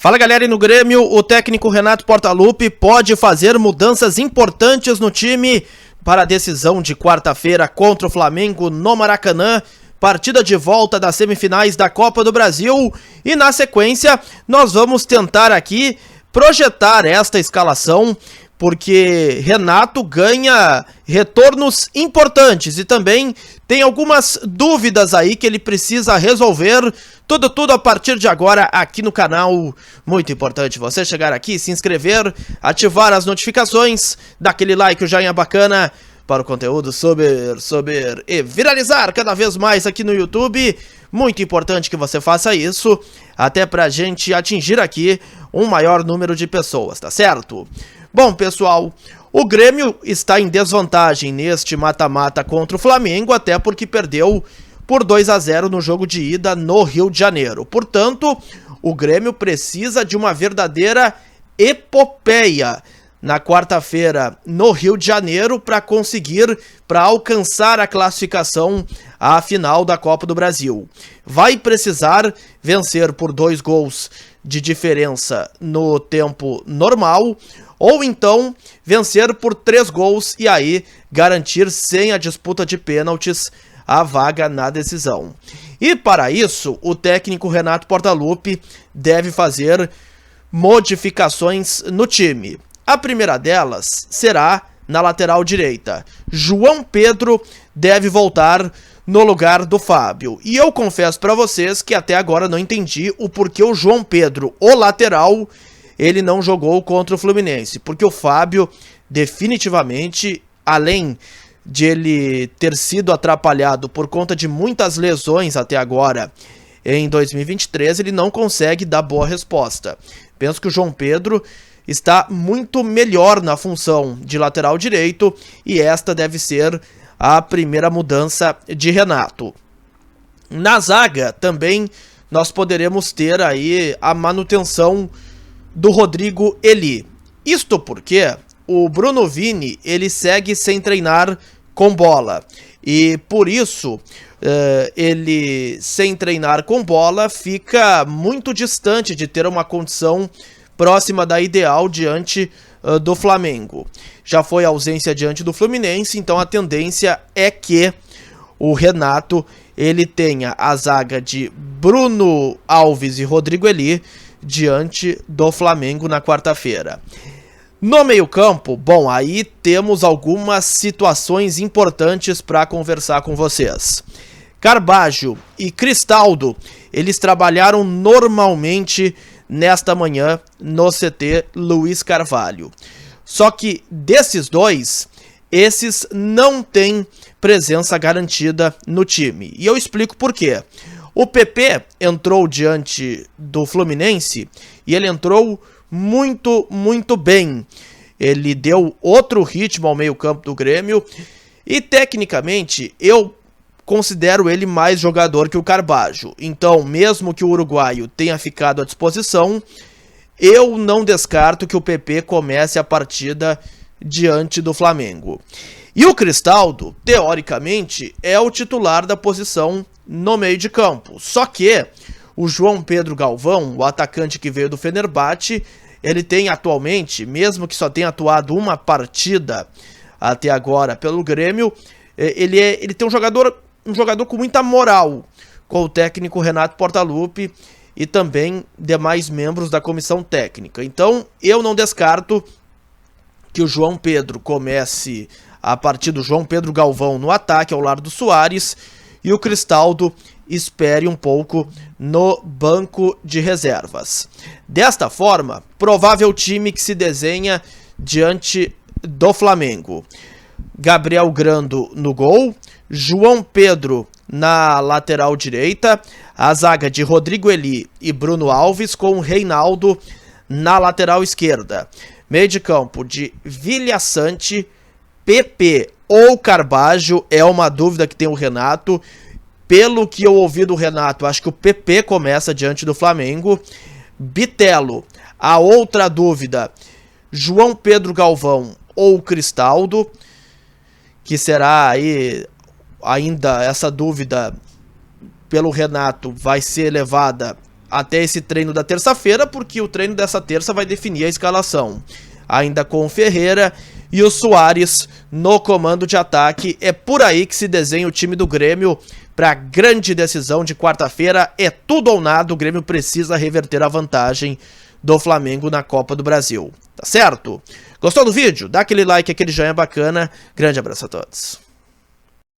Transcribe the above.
Fala galera, e no Grêmio, o técnico Renato Portaluppi pode fazer mudanças importantes no time para a decisão de quarta-feira contra o Flamengo no Maracanã, partida de volta das semifinais da Copa do Brasil, e na sequência nós vamos tentar aqui projetar esta escalação, porque Renato ganha retornos importantes e também tem algumas dúvidas aí que ele precisa resolver. Tudo a partir de agora aqui no canal. Muito importante você chegar aqui, se inscrever, ativar as notificações, dar aquele like, o joinha bacana para o conteúdo subir e viralizar cada vez mais aqui no YouTube. Muito importante que você faça isso, até pra gente atingir aqui um maior número de pessoas, tá certo? Bom, pessoal, o Grêmio está em desvantagem neste mata-mata contra o Flamengo, até porque perdeu por 2-0 no jogo de ida no Rio de Janeiro. Portanto, o Grêmio precisa de uma verdadeira epopeia na quarta-feira no Rio de Janeiro para alcançar a classificação à final da Copa do Brasil. Vai precisar vencer por 2 gols de diferença no tempo normal, ou então vencer por 3 gols e aí garantir sem a disputa de pênaltis a vaga na decisão. E para isso, o técnico Renato Portaluppi deve fazer modificações no time. A primeira delas será na lateral direita. João Pedro deve voltar no lugar do Fábio. E eu confesso para vocês que até agora não entendi o porquê o João Pedro, o lateral, ele não jogou contra o Fluminense. Porque o Fábio, definitivamente, além de ele ter sido atrapalhado por conta de muitas lesões até agora em 2023, ele não consegue dar boa resposta. Penso que o João Pedro está muito melhor na função de lateral direito e esta deve ser a primeira mudança de Renato. Na zaga também nós poderemos ter aí a manutenção do Rodrigo Eli. Isto porque o Bruno Vini ele segue sem treinar com bola e por isso ele sem treinar com bola fica muito distante de ter uma condição próxima da ideal diante do Flamengo. Já foi ausência diante do Fluminense, então a tendência é que o Renato ele tenha a zaga de Bruno Alves e Rodrigo Eli diante do Flamengo na quarta-feira. No meio-campo, bom, aí temos algumas situações importantes para conversar com vocês. Carbajo e Cristaldo, eles trabalharam normalmente nesta manhã no CT Luiz Carvalho. Só que desses dois, esses não têm presença garantida no time. E eu explico por quê. O PP entrou diante do Fluminense e ele entrou muito bem. Ele deu outro ritmo ao meio-campo do Grêmio e tecnicamente eu considero ele mais jogador que o Carbajo. Então, mesmo que o uruguaio tenha ficado à disposição, eu não descarto que o PP comece a partida diante do Flamengo. E o Cristaldo, teoricamente, é o titular da posição no meio de campo. Só que o João Pedro Galvão, o atacante que veio do Fenerbahçe, ele tem atualmente, mesmo que só tenha atuado uma partida até agora pelo Grêmio, ele tem um jogador com muita moral com o técnico Renato Portaluppi e também demais membros da comissão técnica. Então, eu não descarto que o João Pedro comece a partir do João Pedro Galvão no ataque ao lado do Soares e o Cristaldo espere um pouco no banco de reservas. Desta forma, provável time que se desenha diante do Flamengo: Gabriel Grando no gol, João Pedro na lateral direita, a zaga de Rodrigo Eli e Bruno Alves com Reinaldo na lateral esquerda, meio de campo de Vilhaçante, PP ou Carbajo, é uma dúvida que tem o Renato. Pelo que eu ouvi do Renato, acho que o PP começa diante do Flamengo. Bitelo, a outra dúvida, João Pedro Galvão ou Cristaldo, que será aí ainda essa dúvida pelo Renato vai ser levada até esse treino da terça-feira, porque o treino dessa terça vai definir a escalação. Ainda com o Ferreira e o Soares no comando de ataque. É por aí que se desenha o time do Grêmio para a grande decisão de quarta-feira. É tudo ou nada, o Grêmio precisa reverter a vantagem do Flamengo na Copa do Brasil. Tá certo? Gostou do vídeo? Dá aquele like, aquele joinha bacana. Grande abraço a todos.